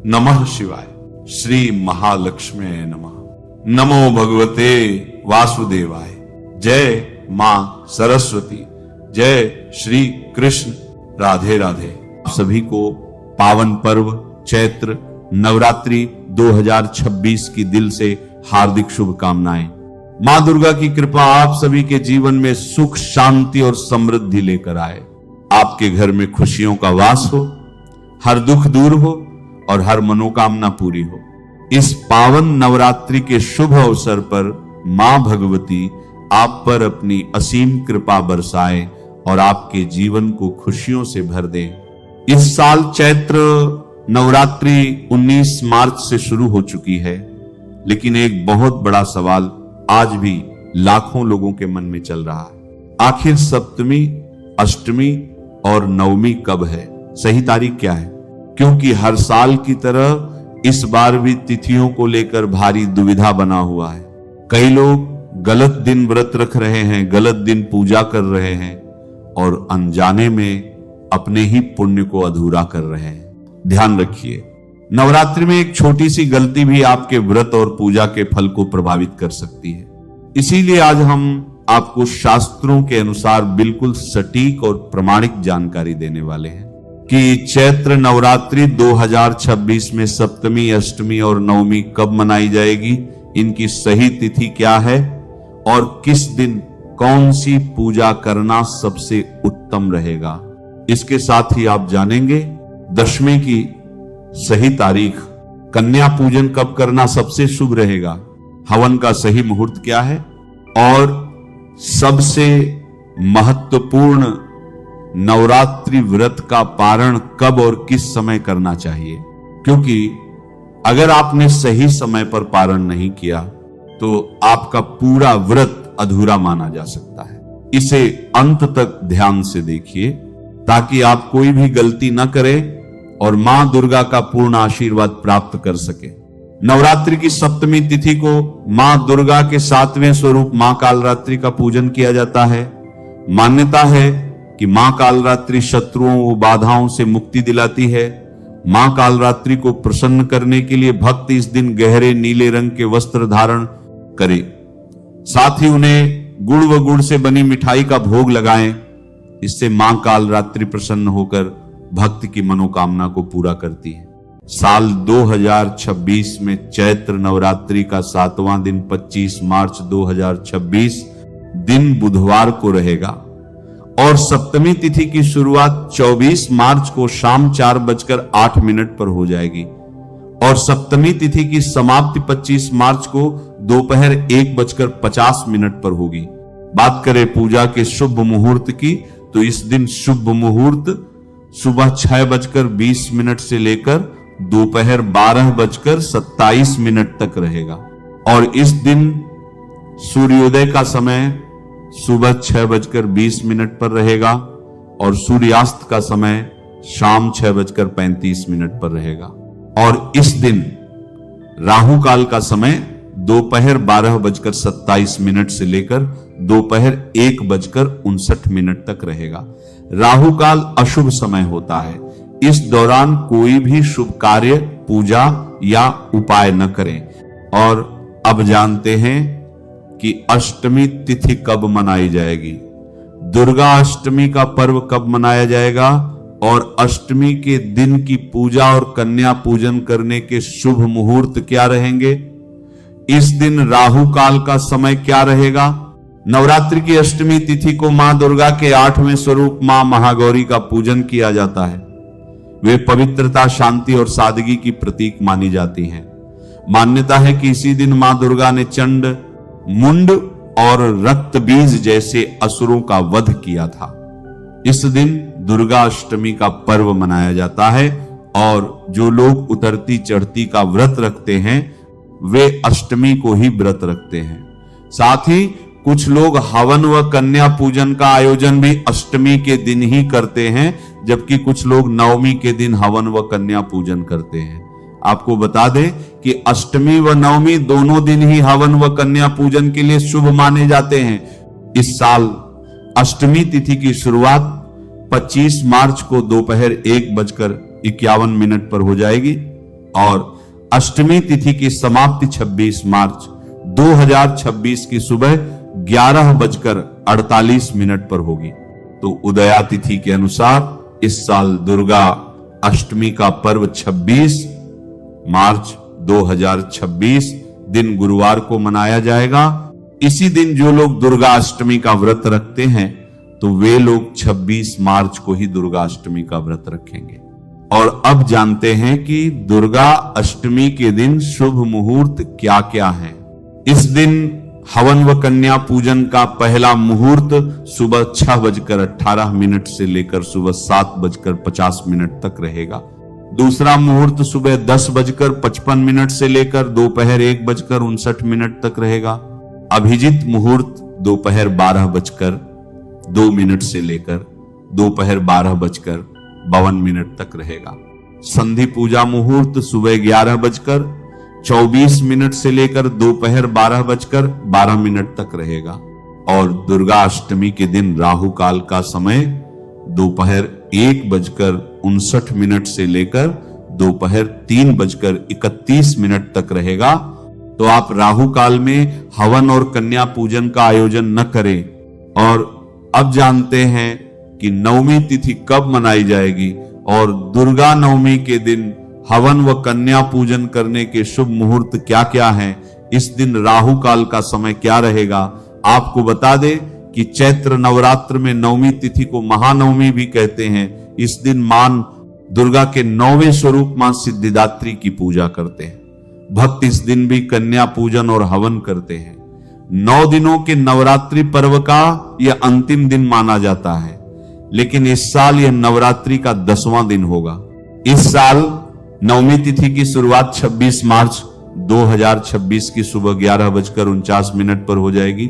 नमः शिवाय। श्री महालक्ष्मी नमः। नमो भगवते वासुदेवाय। जय मां सरस्वती। जय श्री कृष्ण। राधे राधे। आप सभी को पावन पर्व चैत्र नवरात्रि 2026 की दिल से हार्दिक शुभकामनाएं। मां दुर्गा की कृपा आप सभी के जीवन में सुख शांति और समृद्धि लेकर आए। आपके घर में खुशियों का वास हो, हर दुख दूर हो और हर मनोकामना पूरी हो। इस पावन नवरात्रि के शुभ अवसर पर मां भगवती आप पर अपनी असीम कृपा बरसाए और आपके जीवन को खुशियों से भर दे। इस साल चैत्र नवरात्रि 19 मार्च से शुरू हो चुकी है, लेकिन एक बहुत बड़ा सवाल आज भी लाखों लोगों के मन में चल रहा है। आखिर सप्तमी, अष्टमी और नवमी कब है? सही तारीख क्या है? क्योंकि हर साल की तरह इस बार भी तिथियों को लेकर भारी दुविधा बना हुआ है। कई लोग गलत दिन व्रत रख रहे हैं, गलत दिन पूजा कर रहे हैं और अनजाने में अपने ही पुण्य को अधूरा कर रहे हैं। ध्यान रखिए, नवरात्रि में एक छोटी सी गलती भी आपके व्रत और पूजा के फल को प्रभावित कर सकती है। इसीलिए आज हम आपको शास्त्रों के अनुसार बिल्कुल सटीक और प्रमाणिक जानकारी देने वाले हैं कि चैत्र नवरात्रि 2026 में सप्तमी, अष्टमी और नवमी कब मनाई जाएगी, इनकी सही तिथि क्या है और किस दिन कौन सी पूजा करना सबसे उत्तम रहेगा। इसके साथ ही आप जानेंगे दशमी की सही तारीख, कन्या पूजन कब करना सबसे शुभ रहेगा, हवन का सही मुहूर्त क्या है और सबसे महत्वपूर्ण नवरात्रि व्रत का पारण कब और किस समय करना चाहिए। क्योंकि अगर आपने सही समय पर पारण नहीं किया तो आपका पूरा व्रत अधूरा माना जा सकता है। इसे अंत तक ध्यान से देखिए ताकि आप कोई भी गलती न करें और मां दुर्गा का पूर्ण आशीर्वाद प्राप्त कर सके। नवरात्रि की सप्तमी तिथि को मां दुर्गा के 7वें स्वरूप मां कालरात्रि का पूजन किया जाता है। मान्यता है कि मां कालरात्रि शत्रुओं व बाधाओं से मुक्ति दिलाती है। मां कालरात्रि को प्रसन्न करने के लिए भक्त इस दिन गहरे नीले रंग के वस्त्र धारण करें, साथ ही उन्हें गुड़ व गुड़ से बनी मिठाई का भोग लगाएं। इससे मां कालरात्रि प्रसन्न होकर भक्त की मनोकामना को पूरा करती है। साल 2026 में चैत्र नवरात्रि का 7वां दिन 25 मार्च 2026 दिन बुधवार को रहेगा और सप्तमी तिथि की शुरुआत 24 मार्च को शाम 4:08 पर हो जाएगी और सप्तमी तिथि की समाप्ति 25 मार्च को दोपहर 1:50 पर होगी। बात करें पूजा के शुभ मुहूर्त की तो इस दिन शुभ मुहूर्त सुबह 6:20 से लेकर दोपहर 12:27 तक रहेगा और इस दिन सूर्योदय का समय सुबह 6:20 पर रहेगा और सूर्यास्त का समय शाम 6:35 पर रहेगा और इस दिन राहु काल का समय दोपहर 12:27 से लेकर दोपहर 1:59 तक रहेगा। राहु काल अशुभ समय होता है। इस दौरान कोई भी शुभ कार्य, पूजा या उपाय न करें। और अब जानते हैं कि अष्टमी तिथि कब मनाई जाएगी, दुर्गा अष्टमी का पर्व कब मनाया जाएगा और अष्टमी के दिन की पूजा और कन्या पूजन करने के शुभ मुहूर्त क्या रहेंगे। इस दिन राहु काल का समय क्या रहेगा। नवरात्रि की अष्टमी तिथि को मां दुर्गा के 8वें स्वरूप मां महागौरी का पूजन किया जाता है। वे पवित्रता, शांति और सादगी की प्रतीक मानी जाती हैं। मान्यता है कि इसी दिन मां दुर्गा ने चंड, मुंड और रक्त बीज जैसे असुरों का वध किया था। इस दिन दुर्गा अष्टमी का पर्व मनाया जाता है और जो लोग उतरती चढ़ती का व्रत रखते हैं वे अष्टमी को ही व्रत रखते हैं। साथ ही कुछ लोग हवन व कन्या पूजन का आयोजन भी अष्टमी के दिन ही करते हैं, जबकि कुछ लोग नवमी के दिन हवन व कन्या पूजन करते हैं। आपको बता दें कि अष्टमी व नवमी दोनों दिन ही हवन व कन्या पूजन के लिए शुभ माने जाते हैं। इस साल अष्टमी तिथि की शुरुआत 25 मार्च को दोपहर 1:51 पर हो जाएगी और अष्टमी तिथि की समाप्ति 26 मार्च 2026 की सुबह 11:48 पर होगी। तो उदया तिथि के अनुसार इस साल दुर्गा अष्टमी का पर्व 26 मार्च 2026 दिन गुरुवार को मनाया जाएगा। इसी दिन जो लोग दुर्गा अष्टमी का व्रत रखते हैं तो वे लोग 26 मार्च को ही दुर्गा अष्टमी का व्रत रखेंगे। और अब जानते हैं कि दुर्गा अष्टमी के दिन शुभ मुहूर्त क्या क्या है। इस दिन हवन व कन्या पूजन का पहला मुहूर्त सुबह 6:18 से लेकर सुबह 7:50 तक रहेगा। दूसरा मुहूर्त सुबह 10:55 से लेकर दोपहर 1:59 तक रहेगा। अभिजित मुहूर्त दोपहर 12:02 से लेकर दोपहर 12:52 तक रहेगा। संधि पूजा मुहूर्त सुबह 11:24 से लेकर दोपहर 12:12 तक रहेगा। और दुर्गा अष्टमी के दिन राहु काल का समय दोपहर 1:59 से लेकर दोपहर 3:31 तक रहेगा। तो आप राहु काल में हवन और कन्या पूजन का आयोजन न करें। और अब जानते हैं कि नवमी तिथि कब मनाई जाएगी और दुर्गा नवमी के दिन हवन व कन्या पूजन करने के शुभ मुहूर्त क्या क्या हैं। इस दिन राहु काल का समय क्या रहेगा। आपको बता दें कि चैत्र नवरात्र में नवमी तिथि को महानवमी भी कहते हैं। इस दिन मां दुर्गा के 9वें स्वरूप मां सिद्धिदात्री की पूजा करते हैं। भक्त इस दिन भी कन्या पूजन और हवन करते हैं। 9 दिनों के नवरात्रि पर्व का यह अंतिम दिन माना जाता है, लेकिन इस साल यह नवरात्रि का 10वां दिन होगा। इस साल नवमी तिथि की शुरुआत 26 मार्च 2026 की सुबह 11:49 पर हो जाएगी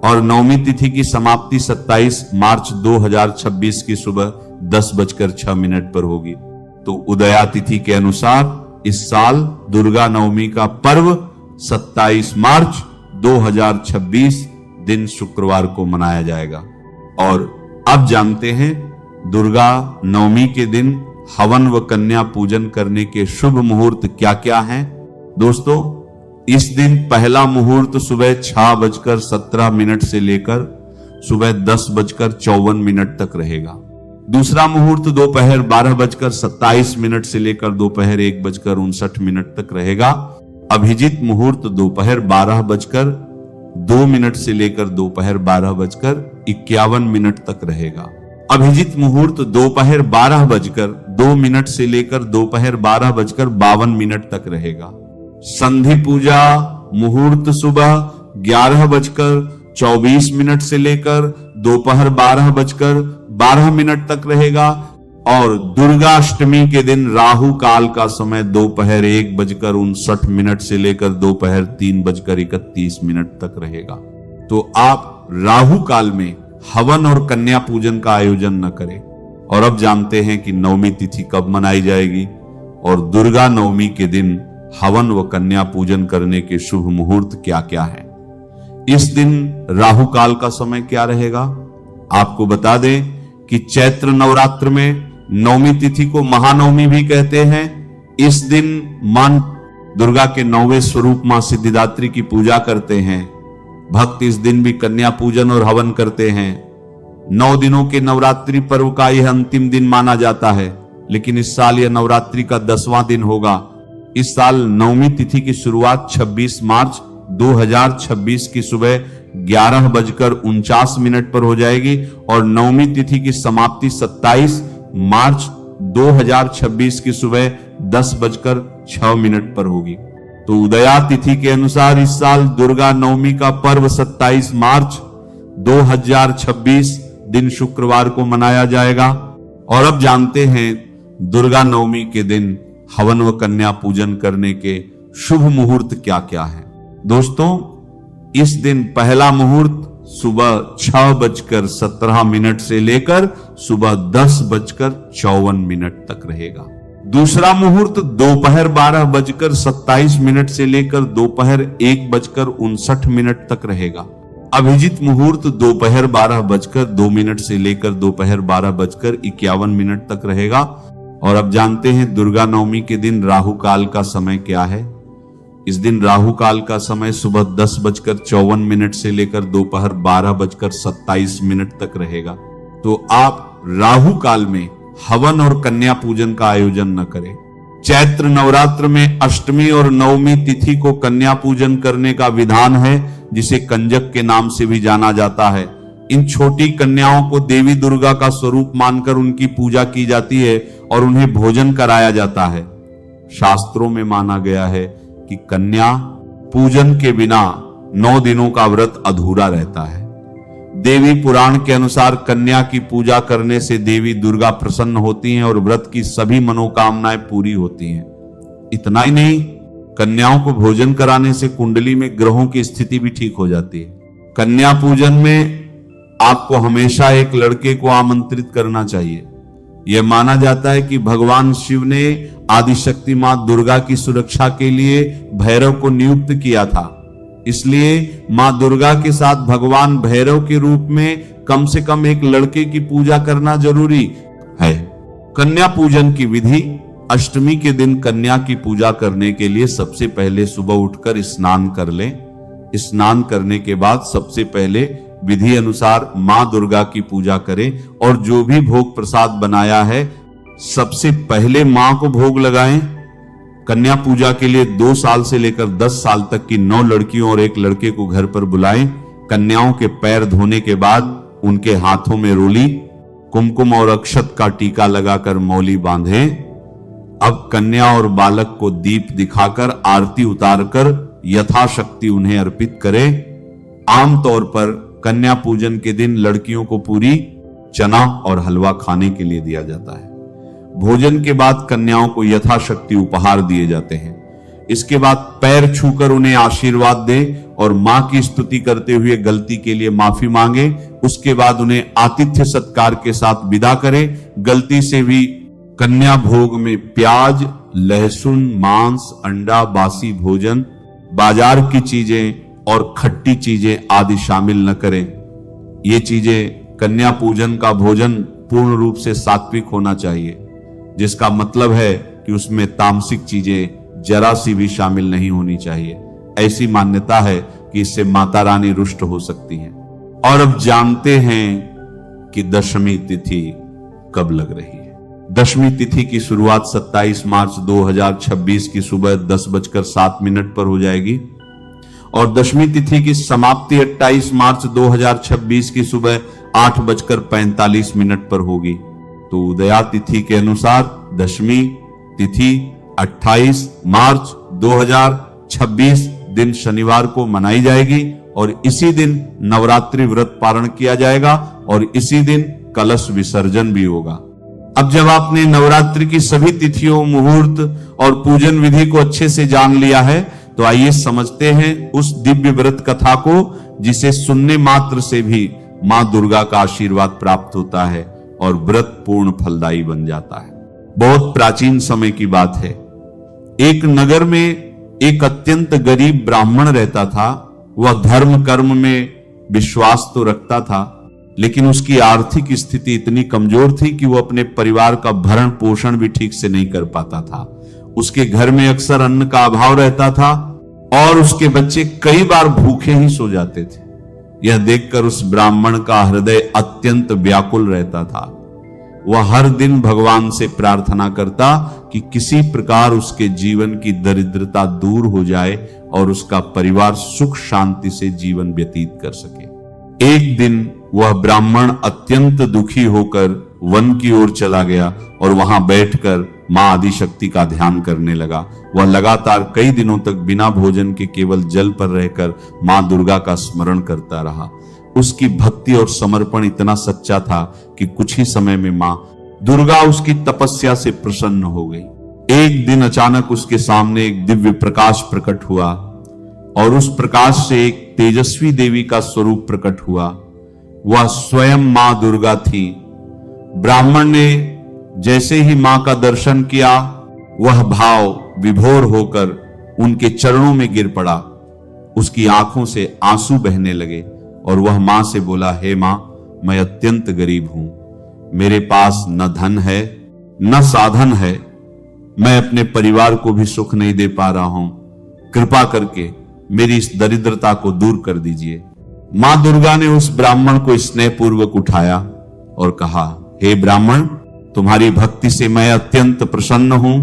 और नवमी तिथि की समाप्ति 27 मार्च 2026 की सुबह 10:06 पर होगी। तो उदया तिथि के अनुसार इस साल दुर्गा नवमी का पर्व 27 मार्च 2026 दिन शुक्रवार को मनाया जाएगा। और अब जानते हैं दुर्गा नवमी के दिन हवन व कन्या पूजन करने के शुभ मुहूर्त क्या क्या हैं। दोस्तों, इस दिन पहला मुहूर्त सुबह 6:17 से लेकर सुबह 10:54 तक रहेगा। दूसरा मुहूर्त दोपहर 12:27 से लेकर दोपहर 1:59 तक रहेगा। अभिजित मुहूर्त दोपहर 12:02 से लेकर दोपहर 12:51 तक रहेगा। अभिजित मुहूर्त दोपहर 12:02 से लेकर दोपहर 12:52 तक रहेगा। संधि पूजा मुहूर्त सुबह 11:24 से लेकर दोपहर 12:12 तक रहेगा। और दुर्गा अष्टमी के दिन राहु काल का समय दोपहर 1:59 से लेकर दोपहर 3:31 तक रहेगा। तो आप राहु काल में हवन और कन्या पूजन का आयोजन न करें। और अब जानते हैं कि नवमी तिथि कब मनाई जाएगी और दुर्गा नवमी के दिन हवन व कन्या पूजन करने के शुभ मुहूर्त क्या क्या है। इस दिन राहु काल का समय क्या रहेगा। आपको बता दें कि चैत्र नवरात्र में नवमी तिथि को महानवमी भी कहते हैं। इस दिन मां दुर्गा के 9वें स्वरूप मां सिद्धिदात्री की पूजा करते हैं। भक्त इस दिन भी कन्या पूजन और हवन करते हैं। 9 दिनों के नवरात्रि पर्व का यह अंतिम दिन माना जाता है, लेकिन इस साल यह नवरात्रि का 10वां दिन होगा। इस साल नवमी तिथि की शुरुआत 26 मार्च 2026 की सुबह 11:49 पर हो जाएगी और नवमी तिथि की समाप्ति 27 मार्च 2026 की सुबह 10:06 पर होगी। तो उदया तिथि के अनुसार इस साल दुर्गा नवमी का पर्व 27 मार्च 2026 दिन शुक्रवार को मनाया जाएगा। और अब जानते हैं दुर्गा नवमी के दिन हवन व कन्या पूजन करने के शुभ मुहूर्त क्या क्या है। दोस्तों, इस दिन पहला मुहूर्त सुबह 6:17 से लेकर सुबह 10:54 तक रहेगा। दूसरा मुहूर्त दोपहर 12:27 से लेकर दोपहर 1:59 तक रहेगा। अभिजित मुहूर्त दोपहर 12:02 से लेकर दोपहर 12:51 तक रहेगा। और अब जानते हैं दुर्गा नवमी के दिन राहु काल का समय क्या है। इस दिन राहु काल का समय सुबह 10:54 से लेकर दोपहर 12:27 तक रहेगा। तो आप राहु काल में हवन और कन्या पूजन का आयोजन न करें। चैत्र नवरात्र में अष्टमी और नवमी तिथि को कन्या पूजन करने का विधान है, जिसे कंजक के नाम से भी जाना जाता है। इन छोटी कन्याओं को देवी दुर्गा का स्वरूप मानकर उनकी पूजा की जाती है और उन्हें भोजन कराया जाता है। शास्त्रों में माना गया है कि कन्या पूजन के बिना 9 दिनों का व्रत अधूरा रहता है। देवी पुराण के अनुसार कन्या की पूजा करने से देवी दुर्गा प्रसन्न होती हैं और व्रत की सभी मनोकामनाएं पूरी होती हैं। इतना ही नहीं, कन्याओं को भोजन कराने से कुंडली में ग्रहों की स्थिति भी ठीक हो जाती है। कन्या पूजन में आपको हमेशा एक लड़के को आमंत्रित करना चाहिए। यह माना जाता है कि भगवान शिव ने आदिशक्ति मां दुर्गा की सुरक्षा के लिए भैरव को नियुक्त किया था। इसलिए मां दुर्गा के साथ भगवान भैरव के रूप में कम से कम एक लड़के की पूजा करना जरूरी है। कन्या पूजन की विधि: अष्टमी के दिन कन्या की पूजा करने के लिए सबसे पहले सुबह उठकर स्नान कर लें। स्नान करने के बाद सबसे पहले विधि अनुसार मां दुर्गा की पूजा करें और जो भी भोग प्रसाद बनाया है सबसे पहले मां को भोग लगाएं। कन्या पूजा के लिए 2 साल से लेकर 10 साल तक की 9 लड़कियों और 1 लड़के को घर पर बुलाएं। कन्याओं के पैर धोने के बाद उनके हाथों में रोली, कुमकुम और अक्षत का टीका लगाकर मौली बांधें। अब कन्या और बालक को दीप दिखाकर आरती उतारकर यथाशक्ति उन्हें अर्पित करें। आमतौर पर कन्या पूजन के दिन लड़कियों को पूरी, चना और हलवा खाने के लिए दिया जाता है। भोजन के बाद कन्याओं को यथाशक्ति उपहार दिए जाते हैं। इसके बाद पैर छूकर उन्हें आशीर्वाद दें और मां की स्तुति करते हुए गलती के लिए माफी मांगे। उसके बाद उन्हें आतिथ्य सत्कार के साथ विदा करें। गलती से भी कन्या भोग में प्याज, लहसुन, मांस, अंडा, बासी भोजन, बाजार की चीजें और खट्टी चीजें आदि शामिल न करें। ये चीजें कन्या पूजन का भोजन पूर्ण रूप से सात्विक होना चाहिए, जिसका मतलब है कि उसमें तामसिक चीजें जरा सी भी शामिल नहीं होनी चाहिए। ऐसी मान्यता है कि इससे माता रानी रुष्ट हो सकती हैं। और अब जानते हैं कि दशमी तिथि कब लग रही है। दशमी तिथि की शुरुआत 27 मार्च 2026 की सुबह 10:07 पर हो जाएगी और दशमी तिथि की समाप्ति 28 मार्च 2026 की सुबह 8:45 पर होगी। तो उदया तिथि के अनुसार दशमी तिथि 28 मार्च 2026 दिन शनिवार को मनाई जाएगी और इसी दिन नवरात्रि व्रत पारण किया जाएगा और इसी दिन कलश विसर्जन भी होगा। अब जब आपने नवरात्रि की सभी तिथियों, मुहूर्त और पूजन विधि को अच्छे से जान लिया है, तो आइए समझते हैं उस दिव्य व्रत कथा को जिसे सुनने मात्र से भी मां दुर्गा का आशीर्वाद प्राप्त होता है और व्रत पूर्ण फलदायी बन जाता है। बहुत प्राचीन समय की बात है। एक नगर में एक अत्यंत गरीब ब्राह्मण रहता था। वह धर्म कर्म में विश्वास तो रखता था, लेकिन उसकी आर्थिक स्थिति इतनी कमजोर थी कि वह अपने परिवार का भरण पोषण भी ठीक से नहीं कर पाता था। उसके घर में अक्सर अन्न का अभाव रहता था और उसके बच्चे कई बार भूखे ही सो जाते थे। यह देखकर उस ब्राह्मण का हृदय अत्यंत व्याकुल रहता था। वह हर दिन भगवान से प्रार्थना करता कि किसी प्रकार उसके जीवन की दरिद्रता दूर हो जाए और उसका परिवार सुख शांति से जीवन व्यतीत कर सके। एक दिन वह ब्राह्मण अत्यंत दुखी होकर वन की ओर चला गया और वहां बैठकर मां आदिशक्ति का ध्यान करने लगा। वह लगातार कई दिनों तक बिना भोजन के केवल जल पर रहकर मां दुर्गा का स्मरण करता रहा। उसकी भक्ति और समर्पण इतना सच्चा था कि कुछ ही समय में मां दुर्गा उसकी तपस्या से प्रसन्न हो गई। एक दिन अचानक उसके सामने एक दिव्य प्रकाश प्रकट हुआ और उस प्रकाश से एक तेजस्वी देवी का स्वरूप प्रकट हुआ। वह स्वयं मां दुर्गा थी। ब्राह्मण ने जैसे ही मां का दर्शन किया, वह भाव विभोर होकर उनके चरणों में गिर पड़ा। उसकी आंखों से आंसू बहने लगे और वह मां से बोला, हे मां, मैं अत्यंत गरीब हूं। मेरे पास न धन है, न साधन है, मैं अपने परिवार को भी सुख नहीं दे पा रहा हूं, कृपा करके मेरी इस दरिद्रता को दूर कर दीजिए। मां दुर्गा ने उस ब्राह्मण को स्नेहपूर्वक उठाया और कहा, हे ब्राह्मण, तुम्हारी भक्ति से मैं अत्यंत प्रसन्न हूं,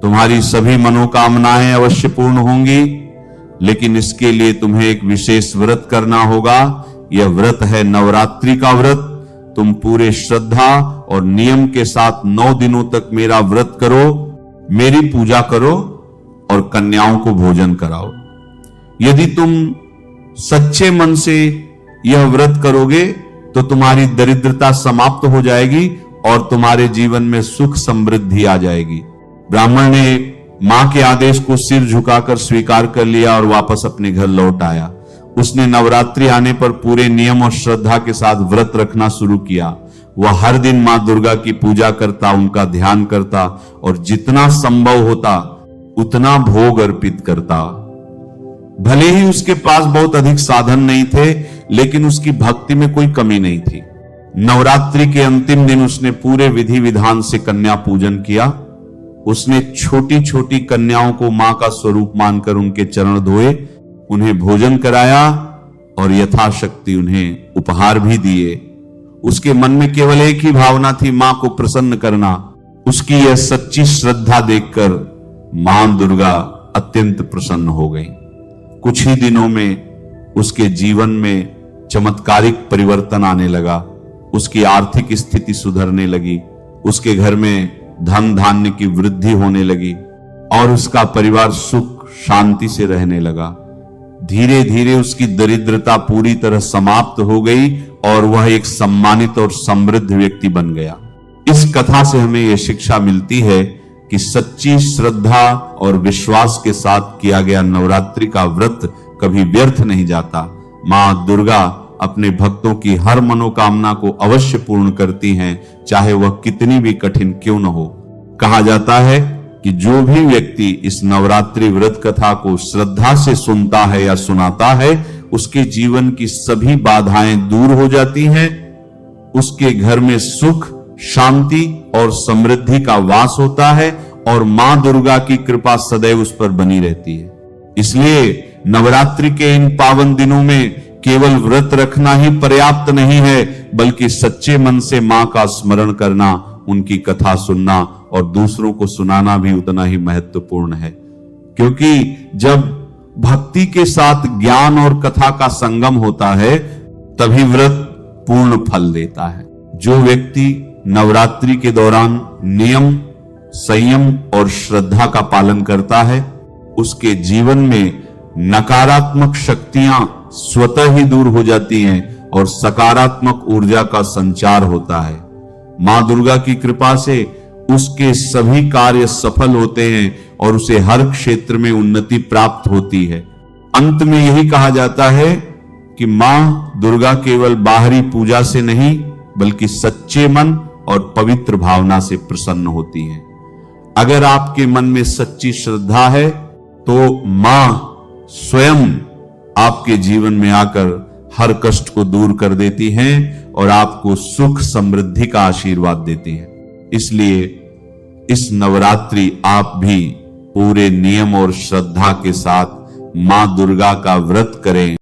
तुम्हारी सभी मनोकामनाएं अवश्य पूर्ण होंगी, लेकिन इसके लिए तुम्हें एक विशेष व्रत करना होगा। यह व्रत है नवरात्रि का व्रत। तुम पूरे श्रद्धा और नियम के साथ 9 दिनों तक मेरा व्रत करो, मेरी पूजा करो और कन्याओं को भोजन कराओ। यदि तुम सच्चे मन से यह व्रत करोगे तो तुम्हारी दरिद्रता समाप्त हो जाएगी और तुम्हारे जीवन में सुख समृद्धि आ जाएगी। ब्राह्मण ने मां के आदेश को सिर झुकाकर स्वीकार कर लिया और वापस अपने घर लौट आया। उसने नवरात्रि आने पर पूरे नियम और श्रद्धा के साथ व्रत रखना शुरू किया। वह हर दिन मां दुर्गा की पूजा करता, उनका ध्यान करता और जितना संभव होता उतना भोग अर्पित करता। भले ही उसके पास बहुत अधिक साधन नहीं थे, लेकिन उसकी भक्ति में कोई कमी नहीं थी। नवरात्रि के अंतिम दिन उसने पूरे विधि विधान से कन्या पूजन किया। उसने छोटी छोटी कन्याओं को मां का स्वरूप मानकर उनके चरण धोए, उन्हें भोजन कराया और यथाशक्ति उन्हें उपहार भी दिए। उसके मन में केवल एक ही भावना थी, मां को प्रसन्न करना। उसकी यह सच्ची श्रद्धा देखकर मां दुर्गा अत्यंत प्रसन्न हो गई। कुछ ही दिनों में उसके जीवन में चमत्कारिक परिवर्तन आने लगा। उसकी आर्थिक स्थिति सुधरने लगी, उसके घर में धन धान्य की वृद्धि होने लगी और उसका परिवार सुख शांति से रहने लगा। धीरे धीरे उसकी दरिद्रता पूरी तरह समाप्त हो गई और वह एक सम्मानित और समृद्ध व्यक्ति बन गया। इस कथा से हमें यह शिक्षा मिलती है कि सच्ची श्रद्धा और विश्वास के साथ किया गया नवरात्रि का व्रत कभी व्यर्थ नहीं जाता। मां दुर्गा अपने भक्तों की हर मनोकामना को अवश्य पूर्ण करती हैं, चाहे वह कितनी भी कठिन क्यों न हो। कहा जाता है कि जो भी व्यक्ति इस नवरात्रि व्रत कथा को श्रद्धा से सुनता है या सुनाता है, उसके जीवन की सभी बाधाएं दूर हो जाती हैं, उसके घर में सुख, शांति और समृद्धि का वास होता है और मां दुर्गा की कृपा सदैव उस पर बनी रहती है। इसलिए नवरात्रि के इन पावन दिनों में केवल व्रत रखना ही पर्याप्त नहीं है, बल्कि सच्चे मन से मां का स्मरण करना, उनकी कथा सुनना और दूसरों को सुनाना भी उतना ही महत्वपूर्ण है। क्योंकि जब भक्ति के साथ ज्ञान और कथा का संगम होता है, तभी व्रत पूर्ण फल देता है। जो व्यक्ति नवरात्रि के दौरान नियम, संयम और श्रद्धा का पालन करता है, उसके जीवन में नकारात्मक शक्तियां स्वतः ही दूर हो जाती हैं और सकारात्मक ऊर्जा का संचार होता है। मां दुर्गा की कृपा से उसके सभी कार्य सफल होते हैं और उसे हर क्षेत्र में उन्नति प्राप्त होती है। अंत में यही कहा जाता है कि मां दुर्गा केवल बाहरी पूजा से नहीं, बल्कि सच्चे मन और पवित्र भावना से प्रसन्न होती है। अगर आपके मन में सच्ची श्रद्धा है तो मां स्वयं आपके जीवन में आकर हर कष्ट को दूर कर देती हैं और आपको सुख समृद्धि का आशीर्वाद देती हैं। इसलिए इस नवरात्रि आप भी पूरे नियम और श्रद्धा के साथ मां दुर्गा का व्रत करें।